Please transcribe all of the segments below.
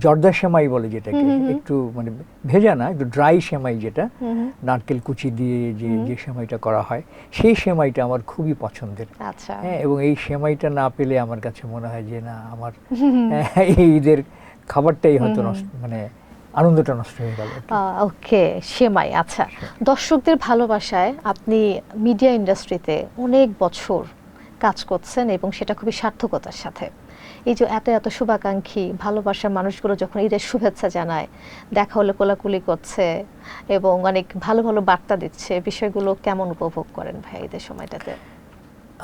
জর্দা সেমাই বলে যেটাকে, একটু মানে ভেজা না, একটু ড্রাই সেমাই, যেটা নারকেল কুচি দিয়ে যে সেমাইটা করা হয়, সেই সেমাইটা আমার খুবই পছন্দের। আচ্ছা। হ্যাঁ, এবং এই সেমাইটা না পেলে আমার কাছে মনে হয় যে না, আমার এই ঈদের খাবারটাই হয়তো মানে আনন্দটা নষ্ট হয়ে গেল। ওকে, সেমাই। আচ্ছা, দর্শকদের ভালোবাসায় আপনি মিডিয়া ইন্ডাস্ট্রিতে অনেক বছর কাজ করছেন এবং সেটা খুবই সার্থকতার সাথে। এই যে এত এত শুভাকাঙ্ক্ষী ভালোবাসার মানুষগুলো যখন ঈদের শুভেচ্ছা জানায়, দেখা হলে কোলাকুলি করছে এবং অনেক ভালো ভালো বার্তা দিচ্ছে, বিষয়গুলো কেমন উপভোগ করেন ভাই ঈদের সময়টাতে?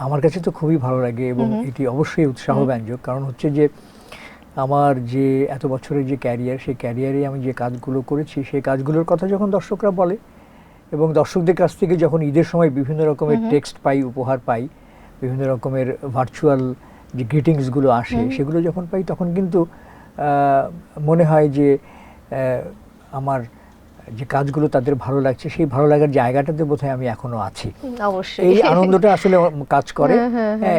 আমার কাছে তো খুবই ভালো লাগে এবং এটি অবশ্যই উৎসাহব্যঞ্জক। কারণ হচ্ছে যে আমার যে এত বছরের যে ক্যারিয়ার, সেই ক্যারিয়ারে আমি যে কাজগুলো করেছি, সেই কাজগুলোর কথা যখন দর্শকরা বলে এবং দর্শকদের কাছ থেকে যখন ঈদের সময় বিভিন্ন রকমের টেক্সট পাই, উপহার পাই, বিভিন্ন রকমের ভার্চুয়াল যে গ্রিটিংসগুলো আসে, সেগুলো যখন পাই, তখন কিন্তু মনে হয় যে আমার যে কাজগুলো তাদের ভালো লাগছে, সেই ভালো লাগার জায়গাটাতে বোধহয় আমি এখনো আছি। অবশ্যই এই আনন্দটা আসলে কাজ করে।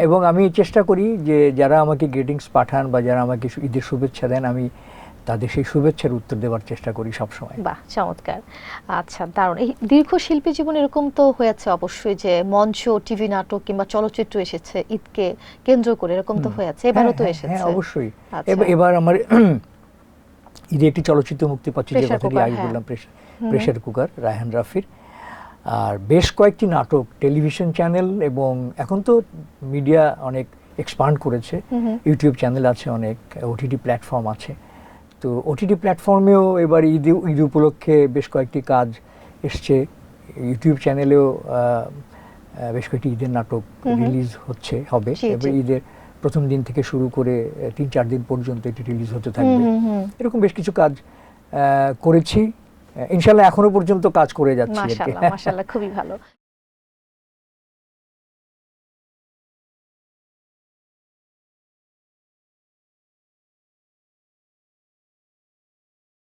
এবং আমি চেষ্টা করি যে যারা আমাকে গ্রিটিংস পাঠান বা যারা আমাকে ঈদের শুভেচ্ছা দেন, আমি তাদের সেই শুভেচ্ছার উত্তর দেওয়ার চেষ্টা করি সবসময়। বাহ, চমৎকার। আচ্ছা, দারুণ। এই দীর্ঘ শিল্পী জীবন এরকম তো হয়েছে অবশ্যই যে মঞ্চ, টিভি নাটক কিংবা চলচ্চিত্র এসেছে ঈদকে কেন্দ্র করে, এরকম তো হয়েছে, এবারও তো এসেছে। হ্যাঁ, অবশ্যই। এবার আমার ঈদে একটি চলচ্চিত্র মুক্তি পাচ্ছে, যে কথাটি আগে বললাম, প্রেসার কুকার, রায়হান রাফির। আর বেশ কয়েকটি নাটক, টেলিভিশন চ্যানেল, এবং এখন তো মিডিয়া অনেক এক্সপান্ড করেছে, ইউটিউব চ্যানেল আছে, অনেক ওটিটি প্ল্যাটফর্ম আছে। তো ওটিটি প্ল্যাটফর্মেও এবার ঈদ উপলক্ষে বেশ কয়েকটি কাজ এসছে। ইউটিউব চ্যানেলেও বেশ কয়েকটি ঈদের নাটক রিলিজ হবে। এবার ঈদের প্রথম দিন থেকে শুরু করে 3-4 দিন পর্যন্ত এটি রিলিজ হতে থাকবে। এরকম বেশ কিছু কাজ করেছি, ইনশাআল্লাহ এখনো পর্যন্ত কাজ করে যাচ্ছি। মাশাআল্লাহ, মাশাআল্লাহ, খুবই ভালো।